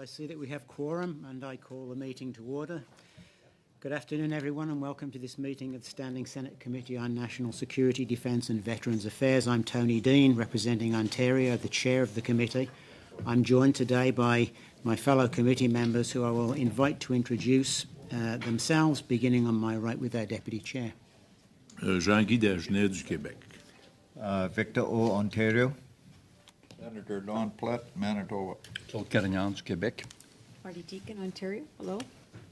I see that we have quorum and I call the meeting to order. Good afternoon everyone and welcome to this meeting of the Standing Senate Committee on National Security, Defence and Veterans Affairs. I'm Tony Dean, representing Ontario, the chair of the committee. I'm joined today by my fellow committee members who I will invite to introduce themselves, beginning on my right with our Deputy Chair. Jean-Guy Dagenet du Québec. Victor O, Ontario. Senator Don Plett, Manitoba. Claude Carignan du Québec. Marty Deacon, Ontario. Hello.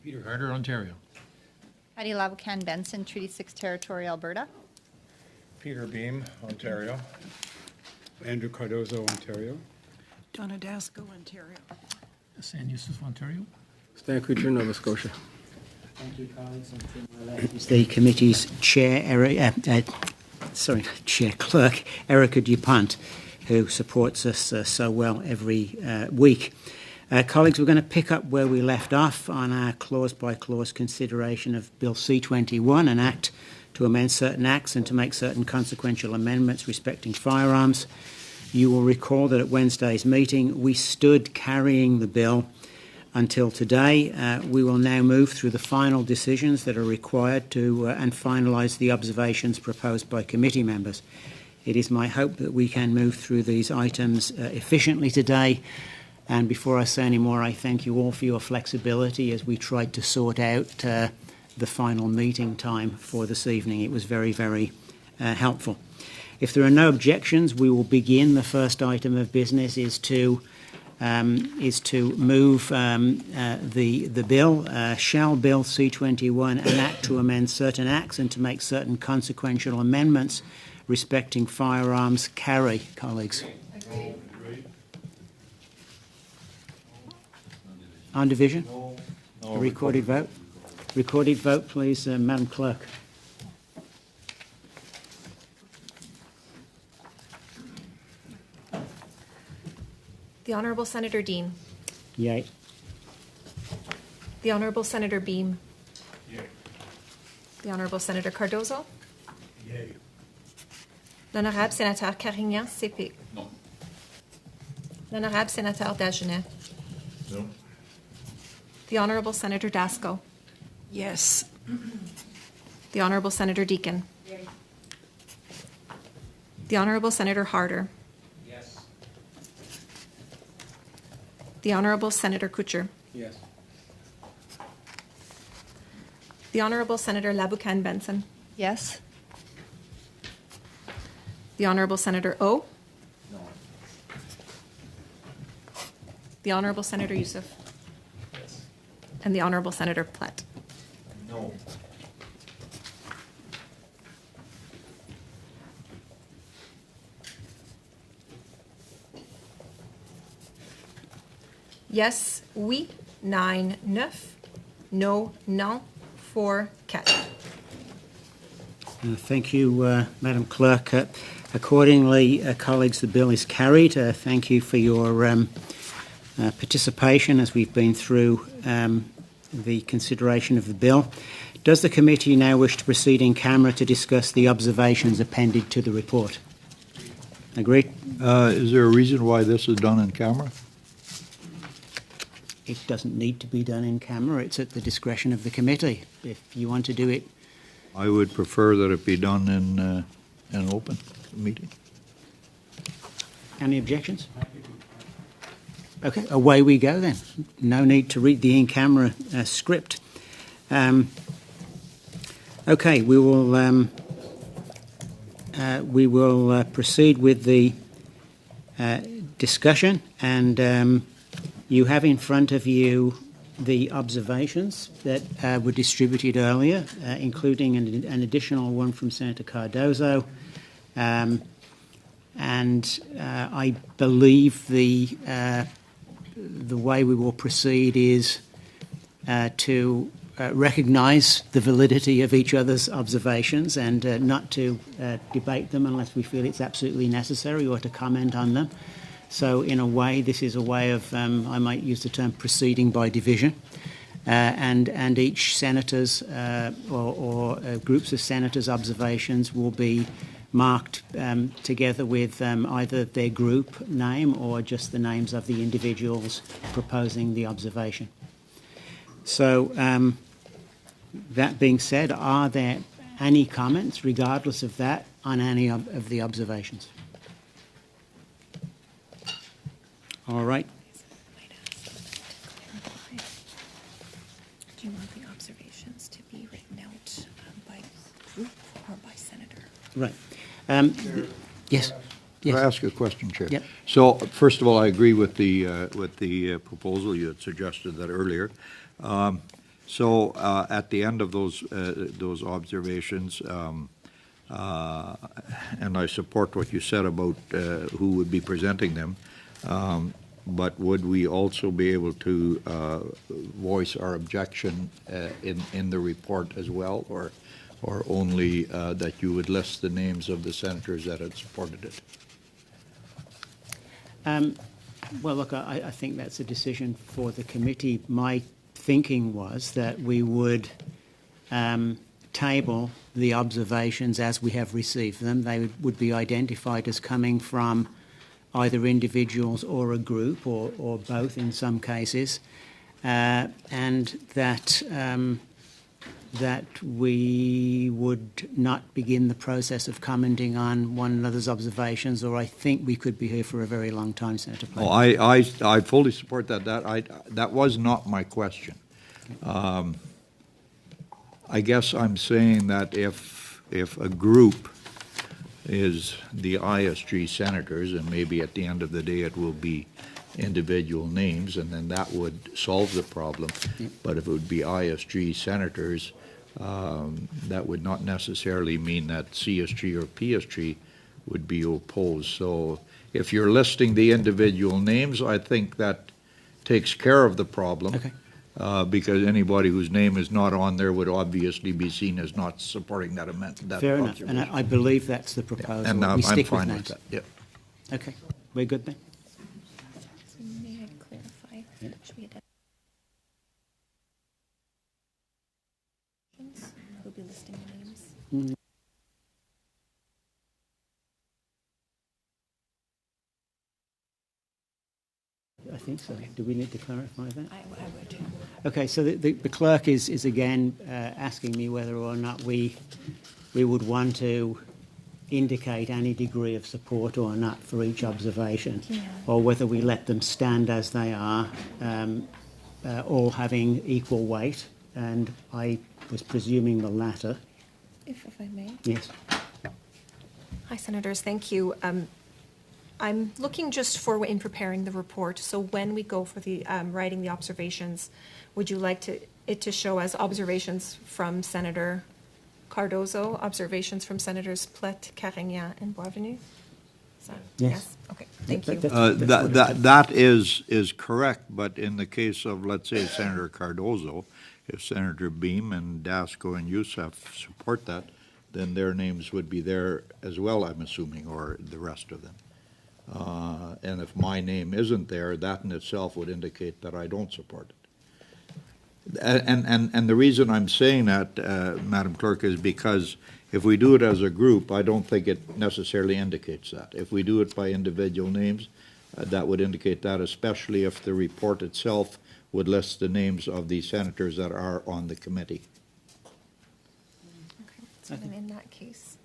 Peter Harder, Ontario. Patty Labucan Benson, Treaty 6 Territory, Alberta. Peter Beam, Ontario. Andrew Cardozo, Ontario. Donna Dasko, Ontario. San Yussuff, Ontario. Stan Kutcher, Nova Scotia. Thank you, colleagues. And to my left is the committee's chair, Clerk, Erica DuPont, who supports us so well every week. Colleagues, we're going to pick up where we left off on our clause-by-clause consideration of Bill C-21, an act to amend certain acts and to make certain consequential amendments respecting firearms. You will recall that at Wednesday's meeting we stood carrying the bill until today. We will now move through the final decisions that are required to and finalise the observations proposed by committee members. It is my hope that we can move through these items efficiently today. And before I say any more, I thank you all for your flexibility as we tried to sort out the final meeting time for this evening. It was very, very helpful. If there are no objections, we will begin. The first item of business is to move the bill, Shall Bill C-21, an act to amend certain acts and to make certain consequential amendments respecting firearms carry, colleagues. Agreed. On division? No. A recorded vote? Recorded vote, please, Madam Clerk. The Honourable Senator Dean. Yay. The Honourable Senator Beam. Yay. The Honourable Senator Cardozo. Yay. L'Honorable Sénateur Carignan, CP. No. L'Honorable Sénateur Dagenet. No. The Honourable Senator Dasko. Yes. The Honourable Senator Deacon. The Honourable Senator Harder. Yes. The Honourable Senator Kutcher. Yes. The Honourable Senator Labucan Benson. Yes. The Honourable Senator O. No. The Honourable Senator Yussuff. Yes. And the Honourable Senator Plett. No. Yes, oui, 9, 9. No, non, 4, 4. Thank you, Madam Clerk. Accordingly, colleagues, the bill is carried. Thank you for your participation as we've been through the consideration of the bill. Does the committee now wish to proceed in camera to discuss the observations appended to the report? Agreed? Is there a reason why this is done in camera? It doesn't need to be done in camera. It's at the discretion of the committee. If you want to do it. I would prefer that it be done in an open meeting. Any objections? Okay, away we go then. No need to read the in-camera script. Okay, we will proceed with the discussion, and you have in front of you the observations that were distributed earlier, including an additional one from Senator Cardozo. And I believe the way we will proceed is to recognise the validity of each other's observations and not to debate them unless we feel it's absolutely necessary or to comment on them. So in a way, this is a way of, I might use the term proceeding by division. And each senator's or groups of senators' observations will be marked together with either their group name or just the names of the individuals proposing the observation. So that being said, are there any comments, regardless of that, on any of the observations? All right. Do you want the observations to be written out by group or by senator? Right. Yes. Can I Yes. ask a question, Chair? Yep. So, first of all, I agree with the proposal. You had suggested that earlier. So, at the end of those observations, and I support what you said about who would be presenting them, but would we also be able to voice our objection in the report as well, or only that you would list the names of the senators that had supported it? Well, look, I think that's a decision for the committee. My thinking was that we would table the observations as we have received them. They would be identified as coming from either individuals or a group, or both in some cases, and that we would not begin the process of commenting on one another's observations, or I think we could be here for a very long time, Senator Plett. Well, I fully support that. That was not my question. I guess I'm saying that if a group is the ISG senators, and maybe at the end of the day it will be individual names, and then that would solve the problem. Yep. But if it would be ISG senators, that would not necessarily mean that CSG or PSG would be opposed. So if you're listing the individual names, I think that takes care of the problem. Okay. Because anybody whose name is not on there would obviously be seen as not supporting that amendment. Fair enough, and I believe that's the proposal. And We I'm stick fine with with that. that. Yeah. Okay, we're good then? So may I clarify? Should we identify who'll be listing the names? I think so. Do we need to clarify that? I would. Okay, so the clerk is again asking me whether or not we would want to indicate any degree of support or not for each observation, Yeah. or whether we let them stand as they are, all having equal weight, and I was presuming the latter. If I may. Yes. Hi, Senators. Thank you. I'm looking just for, in preparing the report, so when we go for the writing the observations, would you like it to show as observations from Senator Cardozo, observations from Senators Plett, Carignan, and Boisvenu? Yes. Okay, thank you. That is correct, but in the case of, let's say, Senator Cardozo, if Senator Beam and Dasko and Yussuff support that, then their names would be there as well, I'm assuming, or the rest of them. And if my name isn't there, that in itself would indicate that I don't support it. And the reason I'm saying that, Madam Clerk, is because if we do it as a group, I don't think it necessarily indicates that. If we do it by individual names, that would indicate that, especially if the report itself would list the names of the senators that are on the committee. Okay, so then in that case,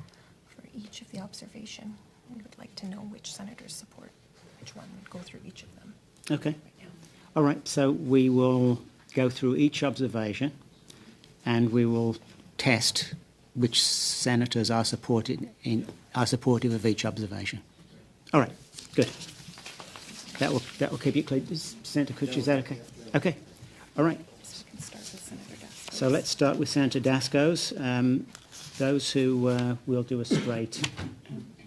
for each of the observation, we would like to know which senators support, which one would go through each of them. Okay. Right now. All right, so we will go through each observation and we will test which senators are supportive of each observation. All right, good. That will keep you clear. Senator Kutcher, is that okay? Okay. All right. So we can start with Senator Dasko. So let's start with Senator Dasko's. Those who will do a straight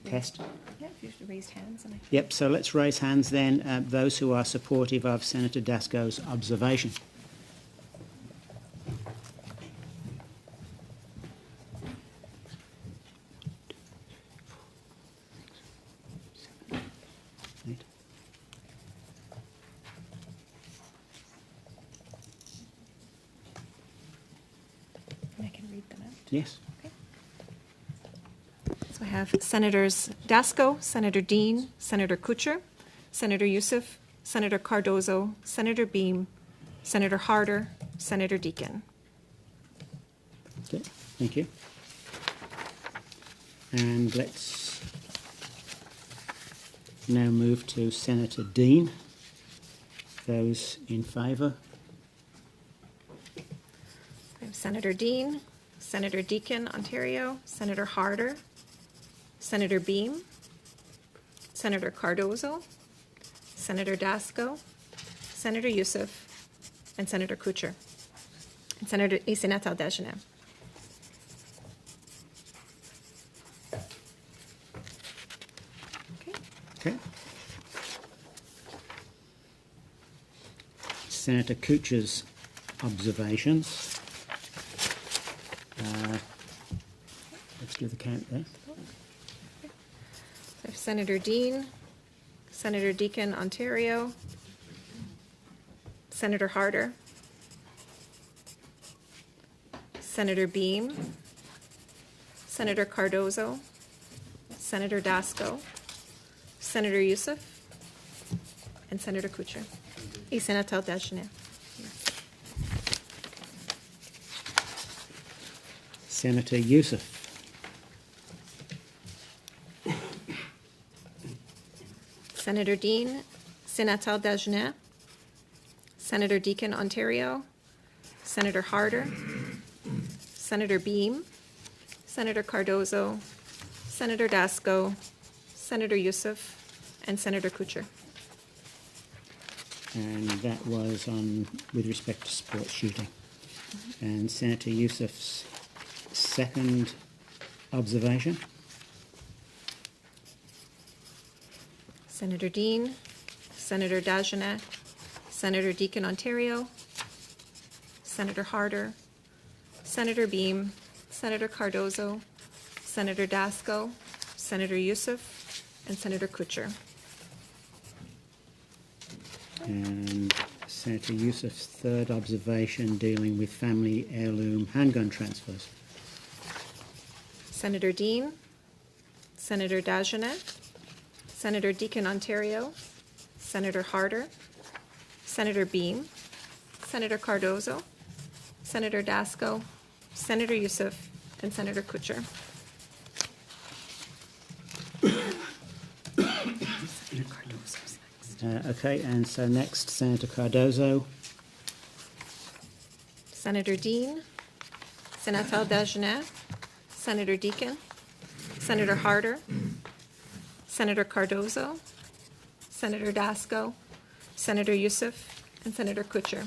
test. Yeah, if you raised hands. And Yep, so let's raise hands then. Those who are supportive of Senator Dasko's observation. I can read them out. Yes. Okay. So I have Senators Dasko, Senator Dean, Senator Kutcher, Senator Yussuff, Senator Cardozo, Senator Beam, Senator Harder, Senator Deacon. Okay, thank you. And let's now move to Senator Dean. Those in favour? I have Senator Dean, Senator Deacon, Ontario, Senator Harder, Senator Beam, Senator Cardozo, Senator Dasko, Senator Yussuff, and Senator Kutcher, and Senator Sénateur Dagenet. Okay. Okay. Senator Kutcher's observations. Let's do the count there. I have Senator Dean, Senator Deacon, Ontario, Senator Harder, Senator Beam, Senator Cardozo, Senator Dasko, Senator Yussuff, and Senator Kutcher. Et Sénateur Dagenet. Senator Yussuff. Senator Dean, Sénateur Dagenet, Senator Deacon, Ontario, Senator Harder, Senator Beam, Senator Cardozo, Senator Dasko, Senator Yussuff, and Senator Kutcher. And that was on with respect to sports shooting. And Senator Yussuff's second observation. Senator Dean, Senator Dagenet, Senator Deacon, Ontario, Senator Harder, Senator Beam, Senator Cardozo, Senator Dasko, Senator Yussuff, and Senator Kutcher. And Senator Yussuff's third observation dealing with family heirloom handgun transfers. Senator Dean, Senator Dagenet, Senator Deacon, Ontario, Senator Harder, Senator Beam, Senator Cardozo, Senator Dasko, Senator Yussuff, and Senator Kutcher. Okay, and so next, Senator Cardozo. Senator Dean, Sénateur Dagenet, Senator Deacon, Senator Harder, Senator Cardozo, Senator Dasko, Senator Yussuff, and Senator Kutcher.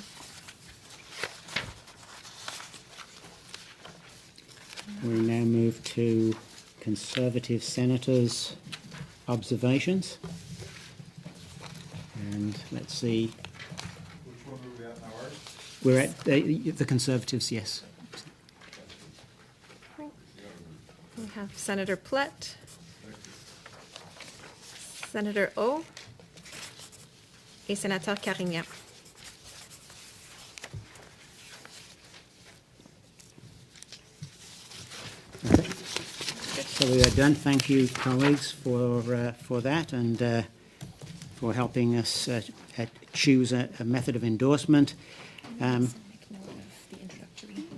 We now move to Conservative Senators' observations. And let's see. Which one are we at now, Art? We're at the Conservatives, yes. We have Senator Plett, Senator O, et Sénateur Carignan. Okay. So we are done. Thank you, colleagues, for that and for helping us choose a method of endorsement.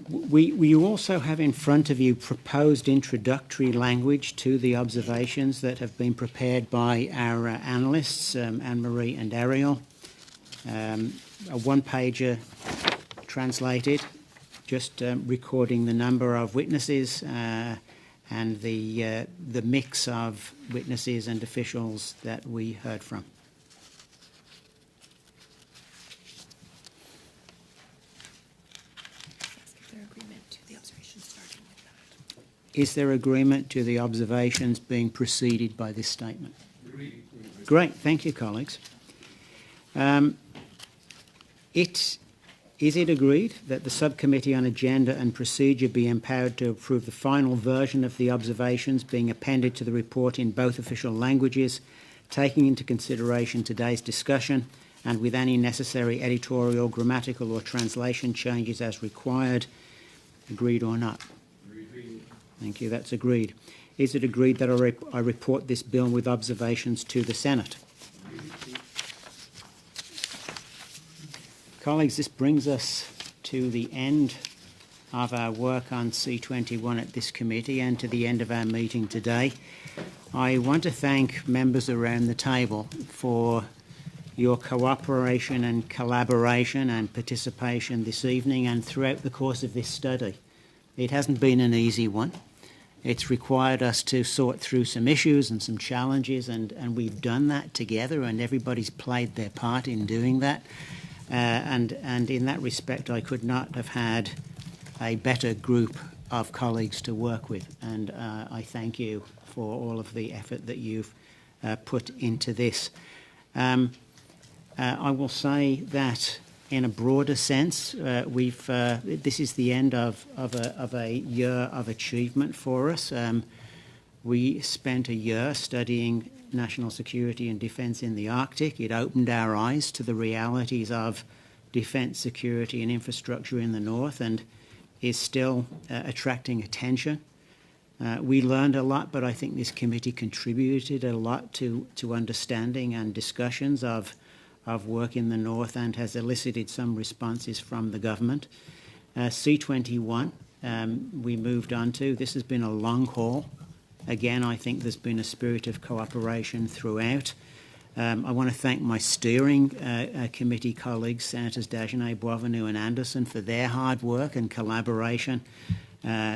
We also have in front of you proposed introductory language to the observations that have been prepared by our analysts, Anne-Marie and Ariel. A one-pager translated, just recording the number of witnesses and the mix of witnesses and officials that we heard from. Is there agreement to the observations being preceded by this statement? Great, thank you, colleagues. Is it agreed that the Subcommittee on Agenda and Procedure be empowered to approve the final version of the observations being appended to the report in both official languages, taking into consideration today's discussion and with any necessary editorial, grammatical or translation changes as required? Agreed or not? Thank you, that's agreed. Is it agreed that I report this bill with observations to the Senate? Colleagues, this brings us to the end of our work on C21 at this committee and to the end of our meeting today. I want to thank members around the table for your cooperation and collaboration and participation this evening and throughout the course of this study. It hasn't been an easy one. It's required us to sort through some issues and some challenges, and we've done that together, and everybody's played their part in doing that. And in that respect, I could not have had a better group of colleagues to work with, and I thank you for all of the effort that you've put into this. I will say that in a broader sense, this is the end of a year of achievement for us. We spent a year studying national security and defence in the Arctic. It opened our eyes to the realities of defence, security and infrastructure in the north, and is still attracting attention. We learned a lot, but I think this committee contributed a lot to understanding and discussions of work in the north, and has elicited some responses from the government. C21 we moved on to. This has been a long haul. Again, I think there's been a spirit of cooperation throughout. I want to thank my steering committee colleagues, Senators Dagenet, Boisvenu and Anderson, for their hard work and collaboration,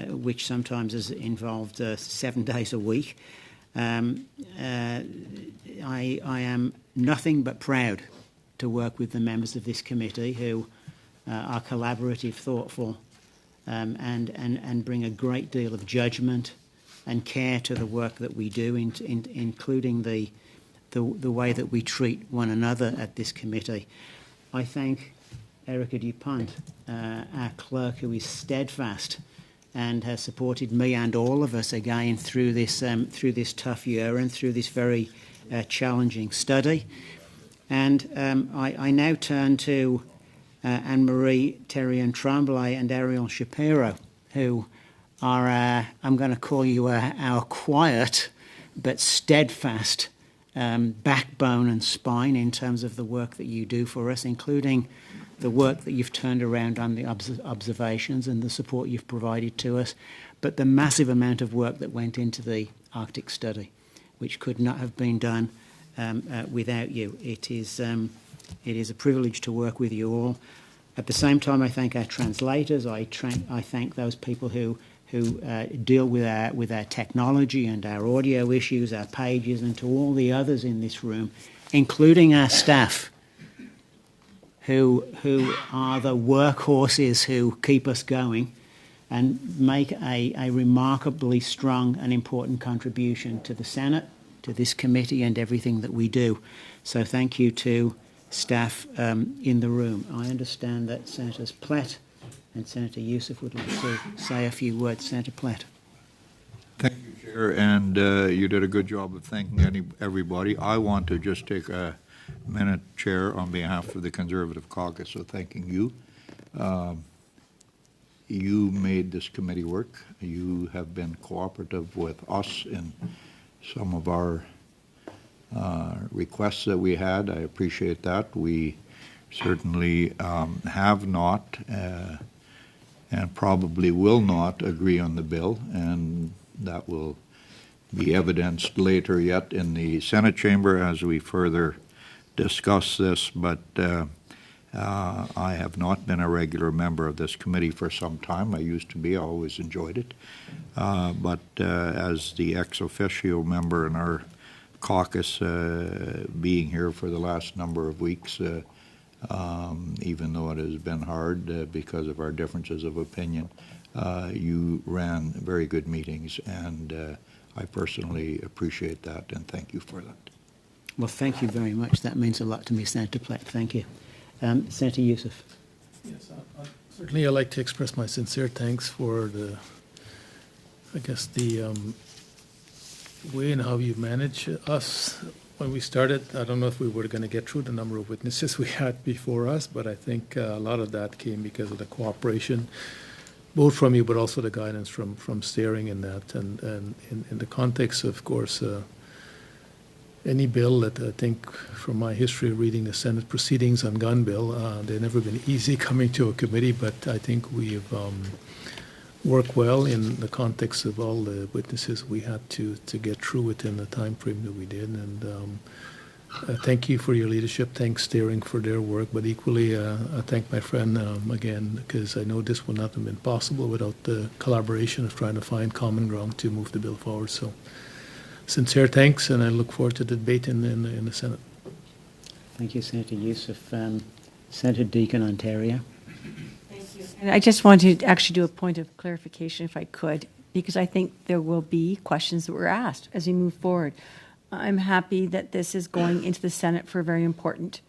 which sometimes has involved 7 days a week. I am nothing but proud to work with the members of this committee who are collaborative, thoughtful, and bring a great deal of judgment and care to the work that we do, including the way that we treat one another at this committee. I thank Erica DuPont, our clerk, who is steadfast and has supported me and all of us again through this tough year and through this very challenging study. And I now turn to Anne-Marie Thériault Tremblay and Ariel Shapiro, who are, I'm going to call you our quiet but steadfast backbone and spine in terms of the work that you do for us, including the work that you've turned around on the observations and the support you've provided to us, but the massive amount of work that went into the Arctic study, which could not have been done without you. It is a privilege to work with you all. At the same time, I thank our translators. I thank those people who deal with our technology and our audio issues, our pages, and to all the others in this room, including our staff, who are the workhorses who keep us going and make a remarkably strong and important contribution to the Senate, to this committee, and everything that we do. So thank you to staff in the room. I understand that Senators Plett and Senator Yussuff would like to say a few words. Senator Plett. Thank you, Chair, and you did a good job of thanking everybody. I want to just take a minute, Chair, on behalf of the Conservative Caucus, so thanking you. You made this committee work. You have been cooperative with us in some of our requests that we had. I appreciate that. We certainly have not and probably will not agree on the bill, and that will be evidenced later yet in the Senate chamber as we further discuss this, but I have not been a regular member of this committee for some time. I used to be. I always enjoyed it. But as the ex officio member in our caucus, being here for the last number of weeks, even though it has been hard because of our differences of opinion, you ran very good meetings, and I personally appreciate that, and thank you for that. Well, thank you very much. That means a lot to me, Senator Plett. Thank you. Senator Yussuff. Yes, certainly I'd like to express my sincere thanks for the way and how you manage us. When we started, I don't know if we were going to get through the number of witnesses we had before us, but I think a lot of that came because of the cooperation both from you, but also the guidance from steering in that. And in the context, of course, any bill that I think from my history of reading the Senate proceedings on gun bill, they've never been easy coming to a committee, but I think we've worked well in the context of all the witnesses we had to get through within the time frame that we did. And thank you for your leadership. Thanks steering for their work, but equally I thank my friend again, because I know this would not have been possible without the collaboration of trying to find common ground to move the bill forward. So sincere thanks, and I look forward to the debate in the Senate. Thank you, Senator Yussuff. Senator Deacon, Ontario. And I just want to actually do a point of clarification, if I could, because I think there will be questions that were asked as we move forward. I'm happy that this is going into the Senate for a very important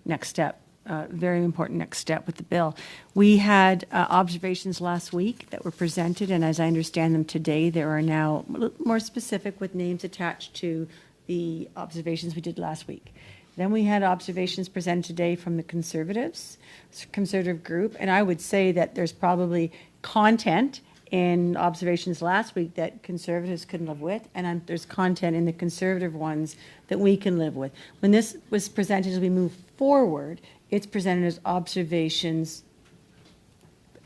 next step with the bill. We had observations last week that were presented, and as I understand them today, there are now more specific with names attached to the observations we did last week. Then we had observations presented today from the conservative group, and I would say that there's probably content in observations last week that conservatives couldn't live with, and there's content in the conservative ones that we can live with. When this was presented as we move forward, it's presented as observations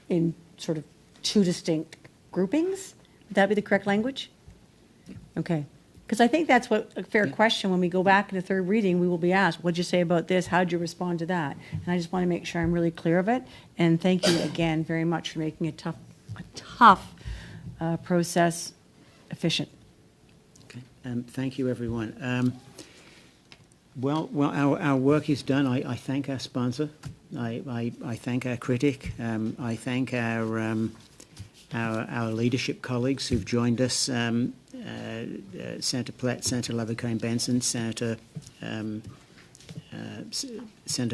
in sort of two distinct groupings. Would that be the correct language? Okay. Because I think that's what a fair question. When we go back in the third reading, we will be asked, what'd you say about this? How'd you respond to that? And I just want to make sure I'm really clear of it. And thank you again very much for making a tough process efficient. Okay. Thank you, everyone. Well, our work is done. I thank our sponsor. I thank our critic. I thank our leadership colleagues who've joined us. Senator Plett, Senator Leverkane-Benson, Senator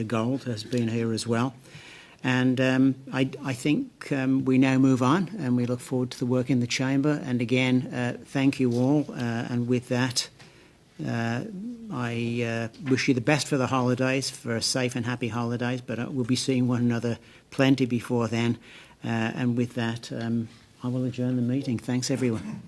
Gold has been here as well. And I think we now move on, and we look forward to the work in the chamber. And again, thank you all. And with that, I wish you the best for the holidays, for safe and happy holidays. But we'll be seeing one another plenty before then. And with that, I will adjourn the meeting. Thanks, everyone.